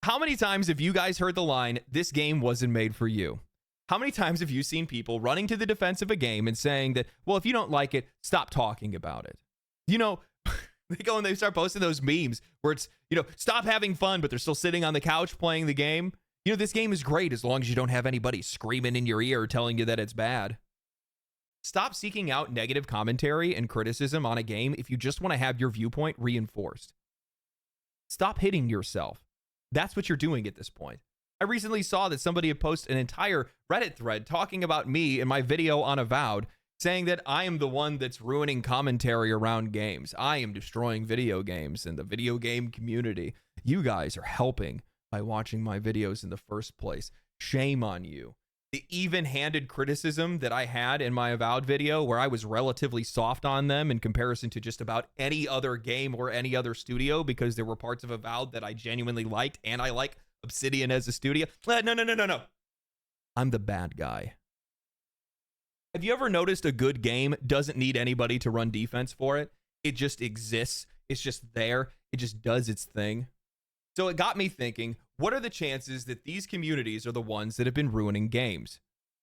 How many times have you guys heard the line, "This game wasn't made for you"? How many times have you seen people running to the defense of a game and saying that, well, if you don't like it, stop talking about it? You know, they go and they start posting those memes where it's, stop having fun, but they're still sitting on the couch playing the game. This game is great as long as you don't have anybody screaming in your ear telling you that it's bad. Stop seeking out negative commentary and criticism on a game if you just want to have your viewpoint reinforced. Stop hitting yourself. That's what you're doing at this point. I recently saw that somebody had posted an entire Reddit thread talking about me and my video on Avowed, saying that I am the one that's ruining commentary around games. I am destroying video games and the video game community. You guys are helping by watching my videos in the first place. Shame on you. The even-handed criticism that I had in my Avowed video, where I was relatively soft on them in comparison to just about any other game or any other studio, because there were parts of Avowed that I genuinely liked, and I like Obsidian as a studio. No. I'm the bad guy. Have you ever noticed a good game doesn't need anybody to run defense for it? It just exists. It's just there. It just does its thing. So it got me thinking, what are the chances that these communities are the ones that have been ruining games?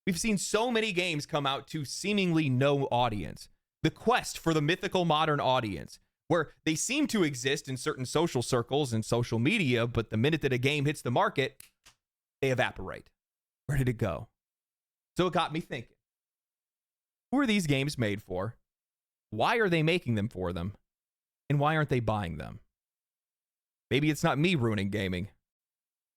We've seen so many games come out to seemingly no audience. The quest for the mythical modern audience, where they seem to exist in certain social circles and social media, but the minute that a game hits the market, they evaporate. Where did it go? So it got me thinking, who are these games made for? Why are they making them for them? And why aren't they buying them? Maybe it's not me ruining gaming.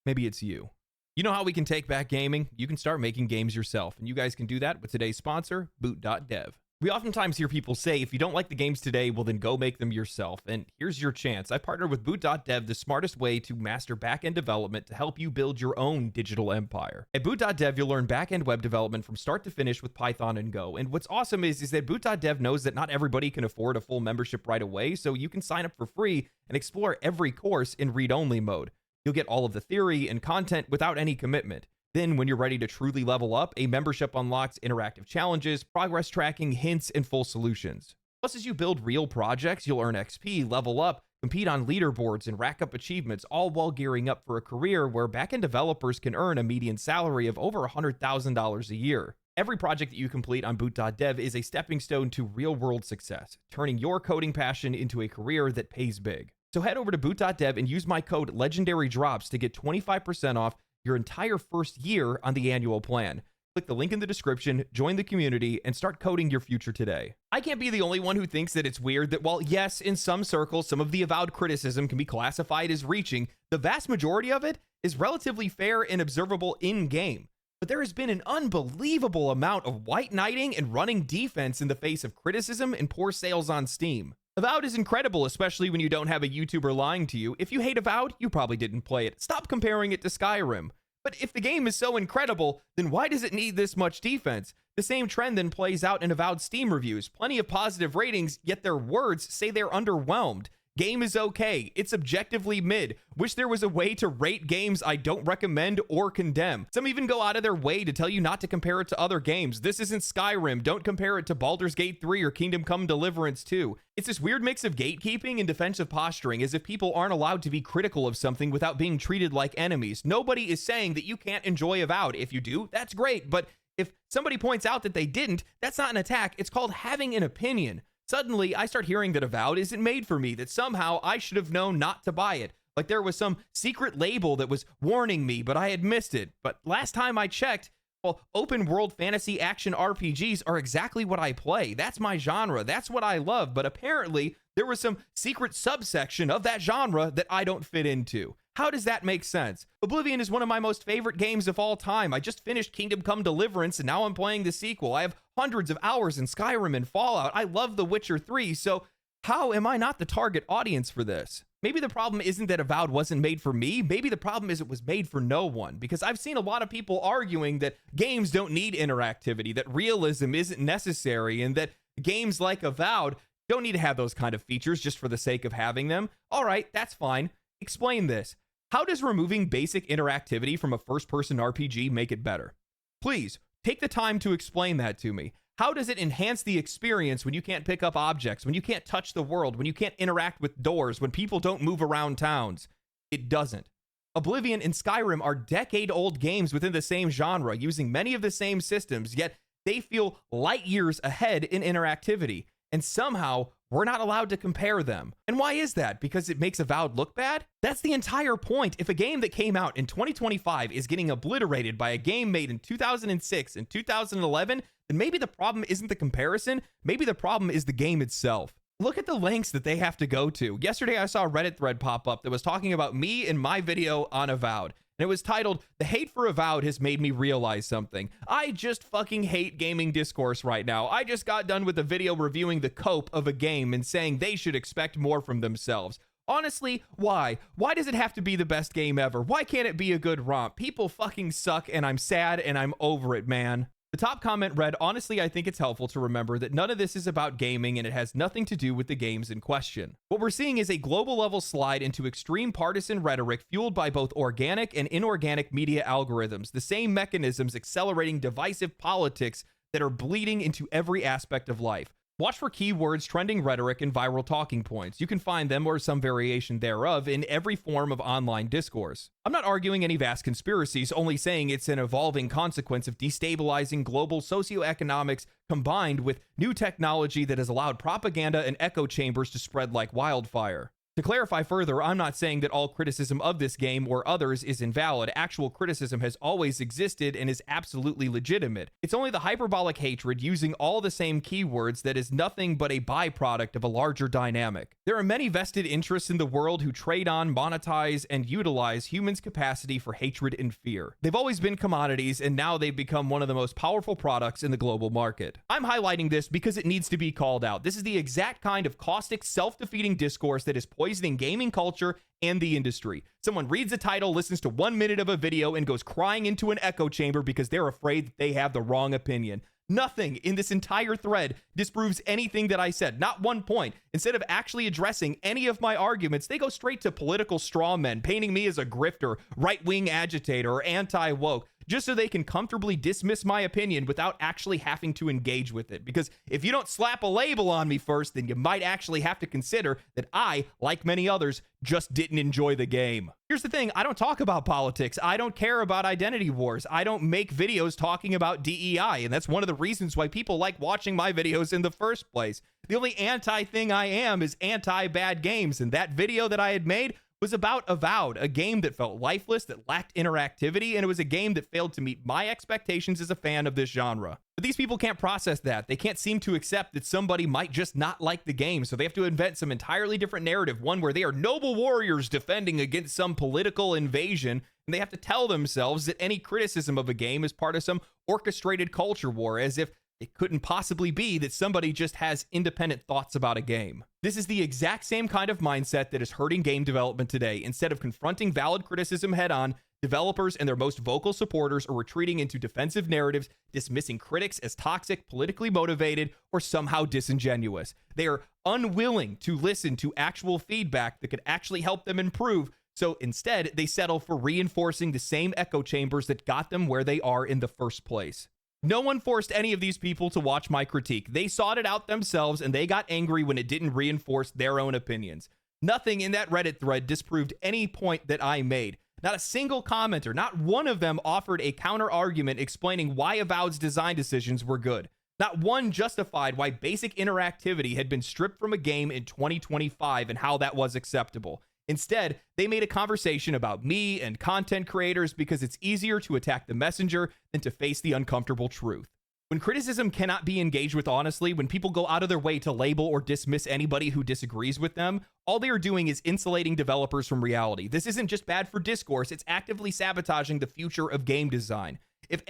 Maybe it's you. You know how we can take back gaming? You can start making games yourself, and you guys can do that with today's sponsor, Boot.dev. We oftentimes hear people say, if you don't like the games today, well then go make them yourself. And here's your chance. I partnered with Boot.dev, the smartest way to master back-end development to help you build your own digital empire. At Boot.dev, you'll learn back-end web development from start to finish with Python and Go. And what's awesome is that Boot.dev knows that not everybody can afford a full membership right away, so you can sign up for free and explore every course in read-only mode. You'll get all of the theory and content without any commitment. Then, when you're ready to truly level up, a membership unlocks interactive challenges, progress tracking, hints, and full solutions. Plus, as you build real projects, you'll earn XP, level up, compete on leaderboards, and rack up achievements, all while gearing up for a career where backend developers can earn a median salary of over $100,000 a year. Every project that you complete on Boot.dev is a stepping stone to real-world success, turning your coding passion into a career that pays big. So head over to Boot.dev and use my code LegendaryDrops to get 25% off your entire first year on the annual plan. Click the link in the description, join the community, and start coding your future today. I can't be the only one who thinks that it's weird that while, yes, in some circles, some of the Avowed criticism can be classified as reaching, the vast majority of it is relatively fair and observable in-game. But there has been an unbelievable amount of white knighting and running defense in the face of criticism and poor sales on Steam. Avowed is incredible, especially when you don't have a YouTuber lying to you. If you hate Avowed, you probably didn't play it. Stop comparing it to Skyrim. But if the game is so incredible, then why does it need this much defense? The same trend then plays out in Avowed Steam reviews. Plenty of positive ratings, yet their words say they're underwhelmed. Game is okay. It's objectively mid. Wish there was a way to rate games I don't recommend or condemn. Some even go out of their way to tell you not to compare it to other games. This isn't Skyrim. Don't compare it to Baldur's Gate 3 or Kingdom Come Deliverance 2. It's this weird mix of gatekeeping and defensive posturing, as if people aren't allowed to be critical of something without being treated like enemies. Nobody is saying that you can't enjoy Avowed. If you do, that's great. But if somebody points out that they didn't, that's not an attack. It's called having an opinion. Suddenly, I start hearing that Avowed isn't made for me, that somehow I should have known not to buy it. Like there was some secret label that was warning me, but I had missed it. But last time I checked, well, open world fantasy action RPGs are exactly what I play. That's my genre. That's what I love. But apparently, there was some secret subsection of that genre that I don't fit into. How does that make sense? Oblivion is one of my most favorite games of all time. I just finished Kingdom Come Deliverance, and now I'm playing the sequel. I have hundreds of hours in Skyrim and Fallout. I love The Witcher 3, so how am I not the target audience for this? Maybe the problem isn't that Avowed wasn't made for me. Maybe the problem is it was made for no one, because I've seen a lot of people arguing that games don't need interactivity, that realism isn't necessary, and that games like Avowed don't need to have those kind of features just for the sake of having them. All right, that's fine. Explain this. How does removing basic interactivity from a first-person RPG make it better? Please, take the time to explain that to me. How does it enhance the experience when you can't pick up objects, when you can't touch the world, when you can't interact with doors, when people don't move around towns? It doesn't. Oblivion and Skyrim are decade-old games within the same genre, using many of the same systems, yet they feel light years ahead in interactivity. And somehow, we're not allowed to compare them. And why is that? Because it makes Avowed look bad? That's the entire point. If a game that came out in 2025 is getting obliterated by a game made in 2006 and 2011, then maybe the problem isn't the comparison, maybe the problem is the game itself. Look at the lengths that they have to go to. Yesterday, I saw a Reddit thread pop up that was talking about me and my video on Avowed. And it was titled, "The hate for Avowed has made me realize something. I just fucking hate gaming discourse right now. I just got done with a video reviewing the cope of a game and saying they should expect more from themselves. Honestly, why? Why does it have to be the best game ever? Why can't it be a good romp? People fucking suck and I'm sad and I'm over it, man." The top comment read, "Honestly, I think it's helpful to remember that none of this is about gaming and it has nothing to do with the games in question. What we're seeing is a global level slide into extreme partisan rhetoric fueled by both organic and inorganic media algorithms, the same mechanisms accelerating divisive politics that are bleeding into every aspect of life. Watch for keywords, trending rhetoric, and viral talking points. You can find them or some variation thereof in every form of online discourse. I'm not arguing any vast conspiracies, only saying it's an evolving consequence of destabilizing global socioeconomics combined with new technology that has allowed propaganda and echo chambers to spread like wildfire. To clarify further, I'm not saying that all criticism of this game or others is invalid. Actual criticism has always existed and is absolutely legitimate. It's only the hyperbolic hatred using all the same keywords that is nothing but a byproduct of a larger dynamic. There are many vested interests in the world who trade on, monetize, and utilize humans' capacity for hatred and fear. They've always been commodities, and now they've become one of the most powerful products in the global market. I'm highlighting this because it needs to be called out. This is the exact kind of caustic, self-defeating discourse that is poisoning gaming culture and the industry. Someone reads a title, listens to 1 minute of a video, and goes crying into an echo chamber because they're afraid that they have the wrong opinion. Nothing in this entire thread disproves anything that I said, not one point. Instead of actually addressing any of my arguments, they go straight to political straw men, painting me as a grifter, right-wing agitator, or anti-woke, just so they can comfortably dismiss my opinion without actually having to engage with it. Because if you don't slap a label on me first, then you might actually have to consider that I, like many others, just didn't enjoy the game. Here's the thing, I don't talk about politics. I don't care about identity wars. I don't make videos talking about DEI, and that's one of the reasons why people like watching my videos in the first place. The only anti-thing I am is anti-bad games, and that video that I had made was about Avowed, a game that felt lifeless, that lacked interactivity, and it was a game that failed to meet my expectations as a fan of this genre. But these people can't process that. They can't seem to accept that somebody might just not like the game, so they have to invent some entirely different narrative, one where they are noble warriors defending against some political invasion, and they have to tell themselves that any criticism of a game is part of some orchestrated culture war, as if it couldn't possibly be that somebody just has independent thoughts about a game. This is the exact same kind of mindset that is hurting game development today. Instead of confronting valid criticism head-on, developers and their most vocal supporters are retreating into defensive narratives, dismissing critics as toxic, politically motivated, or somehow disingenuous. They are unwilling to listen to actual feedback that could actually help them improve, so instead, they settle for reinforcing the same echo chambers that got them where they are in the first place. No one forced any of these people to watch my critique. They sought it out themselves, and they got angry when it didn't reinforce their own opinions. Nothing in that Reddit thread disproved any point that I made. Not a single commenter, not one of them offered a counter argument explaining why Avowed's design decisions were good. Not one justified why basic interactivity had been stripped from a game in 2025 and how that was acceptable. Instead, they made a conversation about me and content creators because it's easier to attack the messenger than to face the uncomfortable truth. When criticism cannot be engaged with honestly, when people go out of their way to label or dismiss anybody who disagrees with them, all they are doing is insulating developers from reality. This isn't just bad for discourse, it's actively sabotaging the future of game design. If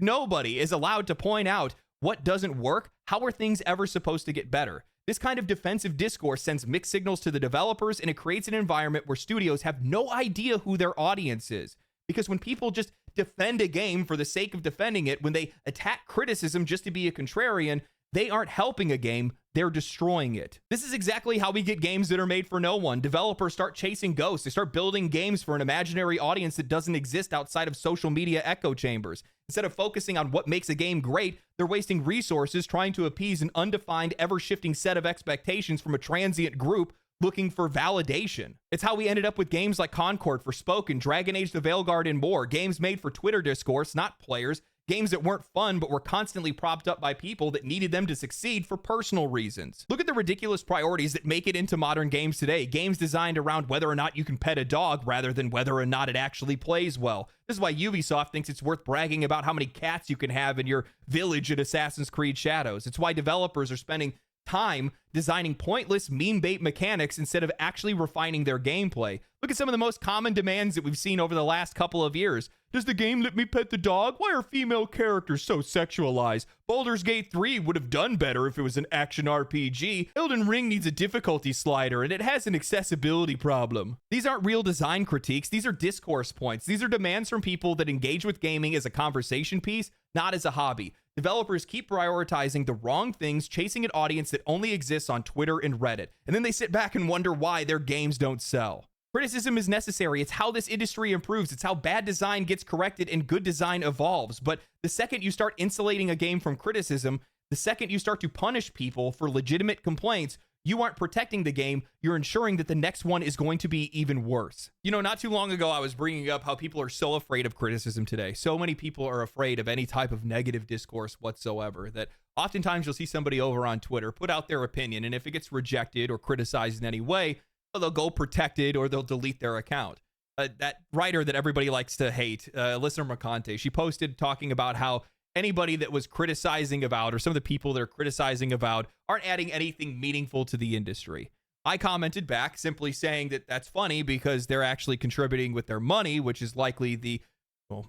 nobody is allowed to point out what doesn't work, how are things ever supposed to get better? This kind of defensive discourse sends mixed signals to the developers, and it creates an environment where studios have no idea who their audience is. Because when people just defend a game for the sake of defending it, when they attack criticism just to be a contrarian, they aren't helping a game, they're destroying it. This is exactly how we get games that are made for no one. Developers start chasing ghosts. They start building games for an imaginary audience that doesn't exist outside of social media echo chambers. Instead of focusing on what makes a game great, they're wasting resources trying to appease an undefined, ever-shifting set of expectations from a transient group looking for validation. It's how we ended up with games like Concord, Forspoken, Dragon Age the Veilguard, and more. Games made for Twitter discourse, not players. Games that weren't fun, but were constantly propped up by people that needed them to succeed for personal reasons. Look at the ridiculous priorities that make it into modern games today. Games designed around whether or not you can pet a dog rather than whether or not it actually plays well. This is why Ubisoft thinks it's worth bragging about how many cats you can have in your village in Assassin's Creed Shadows. It's why developers are spending time designing pointless meme bait mechanics instead of actually refining their gameplay. Look at some of the most common demands that we've seen over the last couple of years. Does the game let me pet the dog? Why are female characters so sexualized? Baldur's Gate 3 would have done better if it was an action RPG. Elden Ring needs a difficulty slider and it has an accessibility problem. These aren't real design critiques. These are discourse points. These are demands from people that engage with gaming as a conversation piece, not as a hobby. Developers keep prioritizing the wrong things, chasing an audience that only exists on Twitter and Reddit. And then they sit back and wonder why their games don't sell. Criticism is necessary. It's how this industry improves. It's how bad design gets corrected and good design evolves. But the second you start insulating a game from criticism, the second you start to punish people for legitimate complaints, you aren't protecting the game. You're ensuring that the next one is going to be even worse. You know, not too long ago, I was bringing up how people are so afraid of criticism today. So many people are afraid of any type of negative discourse whatsoever that oftentimes you'll see somebody over on Twitter put out their opinion, and if it gets rejected or criticized in any way, they'll go protected or they'll delete their account. That writer that everybody likes to hate, Alyssa Mercante, she posted talking about how anybody that was criticizing Avowed, or some of the people that are criticizing Avowed, aren't adding anything meaningful to the industry. I commented back simply saying that that's funny because they're actually contributing with their money, which is likely the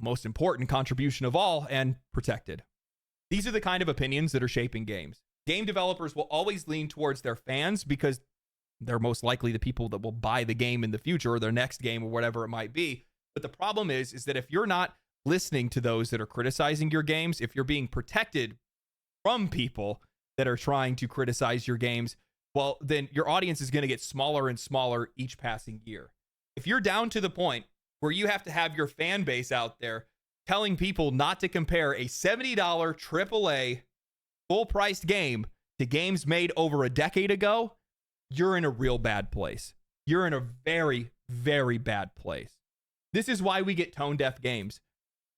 most important contribution of all, and protected. These are the kind of opinions that are shaping games. Game developers will always lean towards their fans because they're most likely the people that will buy the game in the future or their next game or whatever it might be. But the problem is that if you're not listening to those that are criticizing your games, if you're being protected from people that are trying to criticize your games, well, then your audience is going to get smaller and smaller each passing year. If you're down to the point where you have to have your fan base out there telling people not to compare a $70 AAA full-priced game to games made over a decade ago, you're in a real bad place. You're in a very, very bad place. This is why we get tone-deaf games.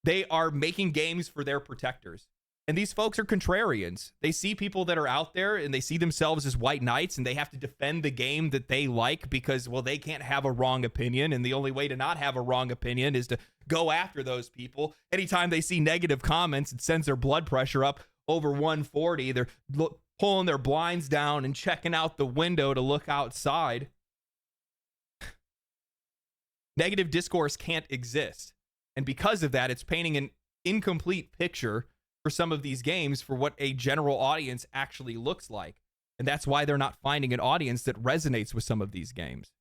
They are making games for their protectors. And these folks are contrarians. They see people that are out there and they see themselves as white knights and they have to defend the game that they like because, well, they can't have a wrong opinion. And the only way to not have a wrong opinion is to go after those people. Anytime they see negative comments, it sends their blood pressure up over 140. They're pulling their blinds down and checking out the window to look outside. Negative discourse can't exist. And because of that, it's painting an incomplete picture for some of these games for what a general audience actually looks like. And that's why they're not finding an audience that resonates with some of these games.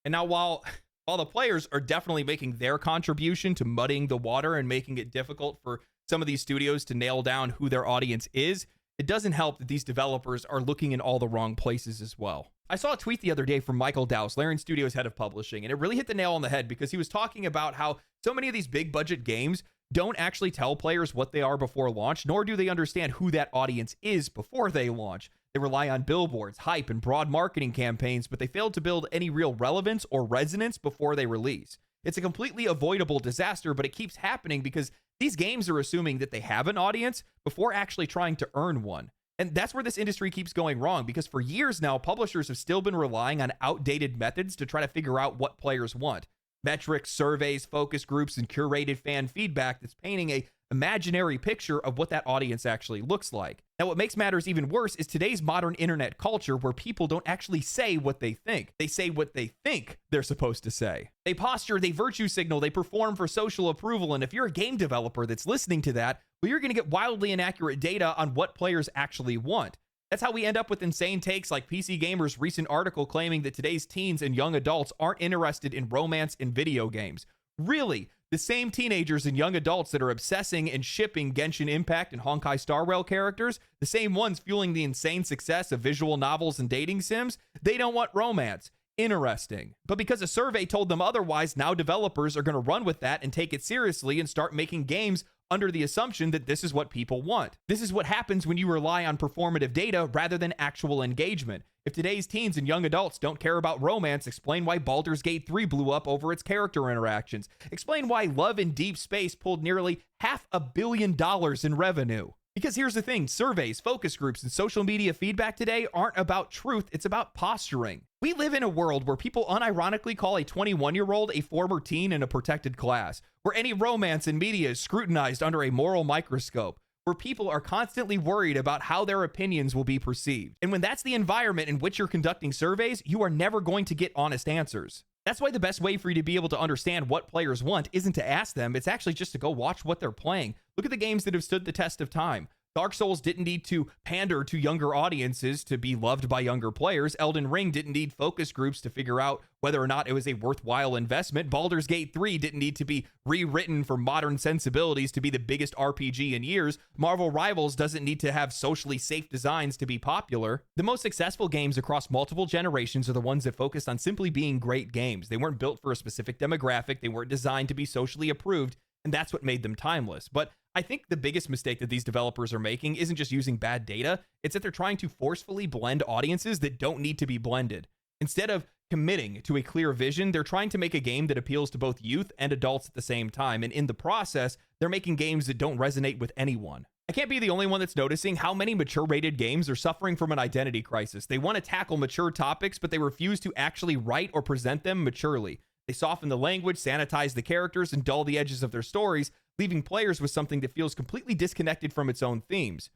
And now while the players are definitely making their contribution to muddying the water and making it difficult for some of these studios to nail down who their audience is, it doesn't help that these developers are looking in all the wrong places as well. I saw a tweet the other day from Michael Dowse, Larian Studios head of publishing, and it really hit the nail on the head because he was talking about how so many of these big budget games don't actually tell players what they are before launch, nor do they understand who that audience is before they launch. They rely on billboards, hype, and broad marketing campaigns, but they fail to build any real relevance or resonance before they release. It's a completely avoidable disaster, but it keeps happening because these games are assuming that they have an audience before actually trying to earn one. And that's where this industry keeps going wrong, because for years now, publishers have still been relying on outdated methods to try to figure out what players want. Metrics, surveys, focus groups, and curated fan feedback that's painting a imaginary picture of what that audience actually looks like. Now, what makes matters even worse is today's modern internet culture where people don't actually say what they think. They say what they think they're supposed to say. They posture, they virtue signal, they perform for social approval, and if you're a game developer that's listening to that, well, you're going to get wildly inaccurate data on what players actually want. That's how we end up with insane takes like PC Gamer's recent article claiming that today's teens and young adults aren't interested in romance in video games. Really? The same teenagers and young adults that are obsessing and shipping Genshin Impact and Honkai Star Rail characters, the same ones fueling the insane success of visual novels and dating sims, they don't want romance. Interesting. But because a survey told them otherwise, now developers are going to run with that and take it seriously and start making games under the assumption that this is what people want. This is what happens when you rely on performative data rather than actual engagement. If today's teens and young adults don't care about romance, explain why Baldur's Gate 3 blew up over its character interactions. Explain why Love in Deep Space pulled nearly $500 million in revenue. Because here's the thing, surveys, focus groups, and social media feedback today aren't about truth, it's about posturing. We live in a world where people unironically call a 21-year-old a former teen in a protected class, where any romance in media is scrutinized under a moral microscope, where people are constantly worried about how their opinions will be perceived. And when that's the environment in which you're conducting surveys, you are never going to get honest answers. That's why the best way for you to be able to understand what players want isn't to ask them, it's actually just to go watch what they're playing. Look at the games that have stood the test of time. Dark Souls didn't need to pander to younger audiences to be loved by younger players. Elden Ring didn't need focus groups to figure out whether or not it was a worthwhile investment. Baldur's Gate 3 didn't need to be rewritten for modern sensibilities to be the biggest RPG in years. Marvel Rivals doesn't need to have socially safe designs to be popular. The most successful games across multiple generations are the ones that focused on simply being great games. They weren't built for a specific demographic. They weren't designed to be socially approved, and that's what made them timeless. But I think the biggest mistake that these developers are making isn't just using bad data, it's that they're trying to forcefully blend audiences that don't need to be blended. Instead of committing to a clear vision, they're trying to make a game that appeals to both youth and adults at the same time, and in the process, they're making games that don't resonate with anyone. I can't be the only one that's noticing how many mature-rated games are suffering from an identity crisis. They want to tackle mature topics, but they refuse to actually write or present them maturely. They soften the language, sanitize the characters, and dull the edges of their stories, leaving players with something that feels completely disconnected from its own themes.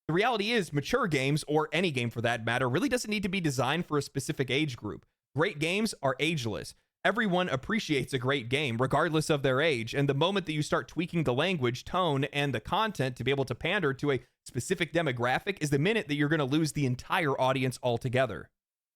The reality is, mature games, or any game for that matter, really doesn't need to be designed for a specific age group. Great games are ageless. Everyone appreciates a great game, regardless of their age, and the moment that you start tweaking the language, tone, and the content to be able to pander to a specific demographic is the minute that you're going to lose the entire audience altogether.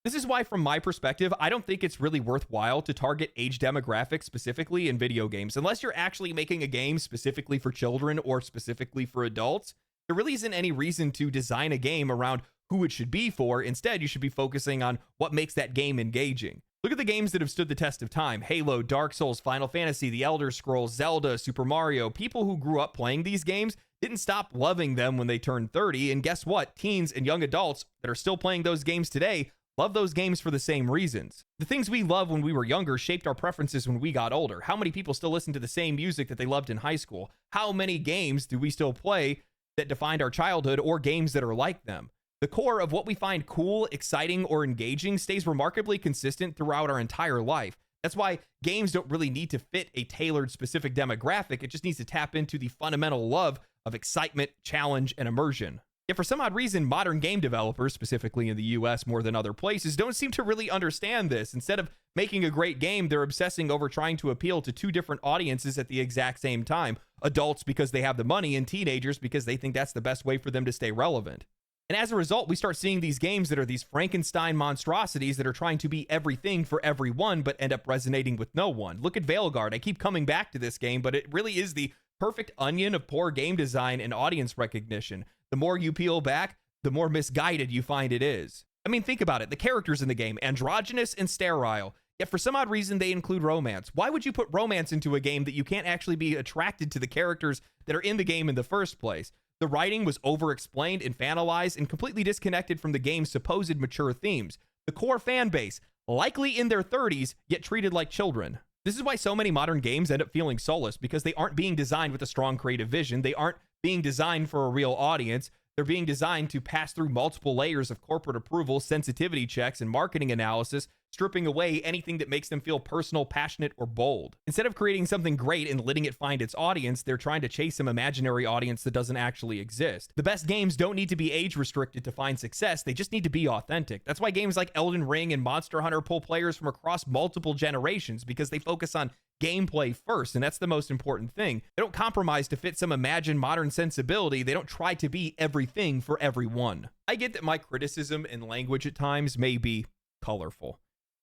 This is why, from my perspective, I don't think it's really worthwhile to target age demographics specifically in video games. Unless you're actually making a game specifically for children or specifically for adults, there really isn't any reason to design a game around who it should be for. Instead, you should be focusing on what makes that game engaging. Look at the games that have stood the test of time. Halo, Dark Souls, Final Fantasy, The Elder Scrolls, Zelda, Super Mario. People who grew up playing these games didn't stop loving them when they turned 30. And guess what? Teens and young adults that are still playing those games today love those games for the same reasons. The things we loved when we were younger shaped our preferences when we got older. How many people still listen to the same music that they loved in high school? How many games do we still play that defined our childhood, or games that are like them? The core of what we find cool, exciting, or engaging stays remarkably consistent throughout our entire life. That's why games don't really need to fit a tailored specific demographic. It just needs to tap into the fundamental love of excitement, challenge, and immersion. Yet for some odd reason, modern game developers, specifically in the US more than other places, don't seem to really understand this. Instead of making a great game, they're obsessing over trying to appeal to two different audiences at the exact same time. Adults because they have the money, and teenagers because they think that's the best way for them to stay relevant. And as a result, we start seeing these games that are these Frankenstein monstrosities that are trying to be everything for everyone, but end up resonating with no one. Look at Veilguard. I keep coming back to this game, but it really is the perfect onion of poor game design and audience recognition. The more you peel back, the more misguided you find it is. I mean, think about it. The characters in the game, androgynous and sterile, yet for some odd reason they include romance. Why would you put romance into a game that you can't actually be attracted to the characters that are in the game in the first place? The writing was over-explained, infantilized, and completely disconnected from the game's supposed mature themes. The core fan base, likely in their 30s, yet treated like children. This is why so many modern games end up feeling soulless, because they aren't being designed with a strong creative vision. They aren't being designed for a real audience. They're being designed to pass through multiple layers of corporate approval, sensitivity checks, and marketing analysis, stripping away anything that makes them feel personal, passionate, or bold. Instead of creating something great and letting it find its audience, they're trying to chase some imaginary audience that doesn't actually exist. The best games don't need to be age restricted to find success, they just need to be authentic. That's why games like Elden Ring and Monster Hunter pull players from across multiple generations, because they focus on gameplay first, and that's the most important thing. They don't compromise to fit some imagined modern sensibility. They don't try to be everything for everyone. I get that my criticism and language at times may be colorful,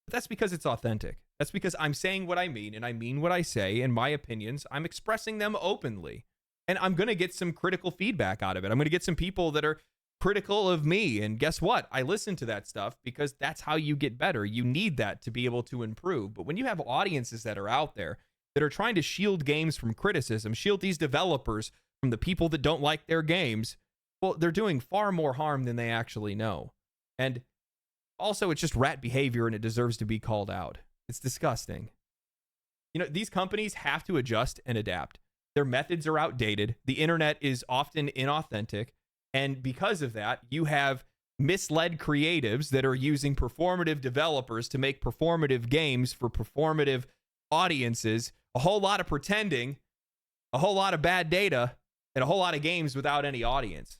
but that's because it's authentic. That's because I'm saying what I mean, and I mean what I say, and my opinions, I'm expressing them openly. And I'm going to get some critical feedback out of it. I'm going to get some people that are critical of me, and guess what? I listen to that stuff because that's how you get better. You need that to be able to improve. But when you have audiences that are out there that are trying to shield games from criticism, shield these developers from the people that don't like their games, well, they're doing far more harm than they actually know. And also, it's just rat behavior, and it deserves to be called out. It's disgusting. You know, these companies have to adjust and adapt. Their methods are outdated. The internet is often inauthentic. And because of that, you have misled creatives that are using performative developers to make performative games for performative audiences, a whole lot of pretending, a whole lot of bad data, and a whole lot of games without any audience.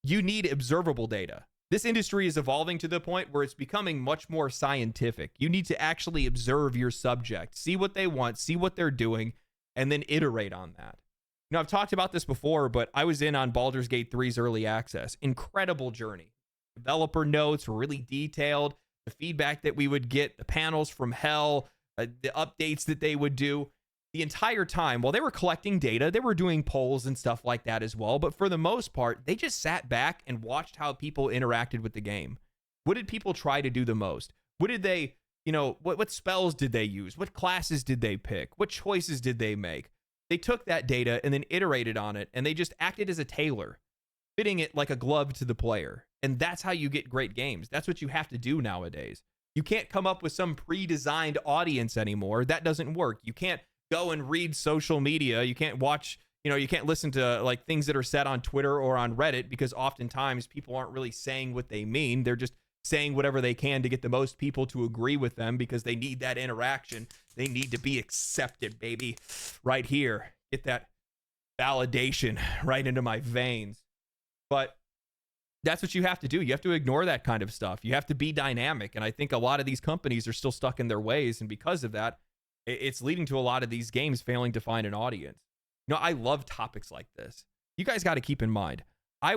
You need observable data. This industry is evolving to the point where it's becoming much more scientific. You need to actually observe your subject, see what they want, see what they're doing, and then iterate on that. You know, I've talked about this before, but I was in on Baldur's Gate 3's early access. Incredible journey. Developer notes were really detailed. The feedback that we would get, the panels from hell, the updates that they would do. The entire time, while they were collecting data, they were doing polls and stuff like that as well. But for the most part, they just sat back and watched how people interacted with the game. What did people try to do the most? What did they, you know, what spells did they use? What classes did they pick? What choices did they make? They took that data and then iterated on it, and they just acted as a tailor, fitting it like a glove to the player. And that's how you get great games. That's what you have to do nowadays. You can't come up with some pre-designed audience anymore. That doesn't work. You can't go and read social media. You can't watch, you can't listen to like things that are said on Twitter or on Reddit, because oftentimes people aren't really saying what they mean. They're just saying whatever they can to get the most people to agree with them, because they need that interaction. They need to be accepted, baby. Right here. Get that validation right into my veins. But that's what you have to do. You have to ignore that kind of stuff. You have to be dynamic. And I think a lot of these companies are still stuck in their ways. And because of that, it's leading to a lot of these games failing to find an audience. You know, I love topics like this. You guys got to keep in mind, I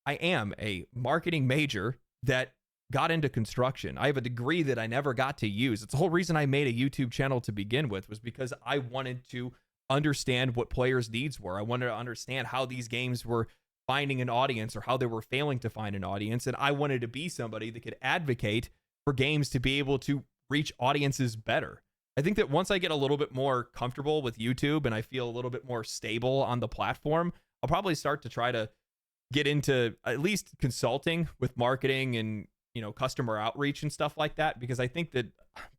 am a marketing major that got into construction. I have a degree that I never got to use. It's the whole reason I made a YouTube channel to begin with, was because I wanted to understand what players' needs were. I wanted to understand how these games were finding an audience, or how they were failing to find an audience. And I wanted to be somebody that could advocate for games to be able to reach audiences better. I think that once I get a little bit more comfortable with YouTube and I feel a little bit more stable on the platform, I'll probably start to try to get into at least consulting with marketing and, customer outreach and stuff like that, because I think that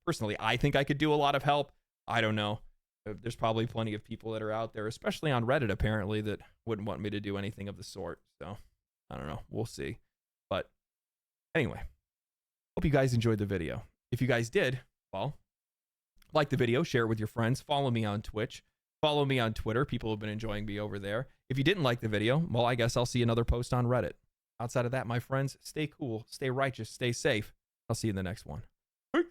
personally, I think I could do a lot of help. I don't know. There's probably plenty of people that are out there, especially on Reddit, apparently, that wouldn't want me to do anything of the sort. So I don't know. We'll see. But anyway, hope you guys enjoyed the video. If you guys did, well, like the video, share it with your friends, follow me on Twitch, follow me on Twitter. People have been enjoying me over there. If you didn't like the video, well, I guess I'll see another post on Reddit. Outside of that, my friends, stay cool, stay righteous, stay safe. I'll see you in the next one. Peace.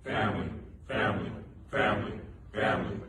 Family, family, family, family.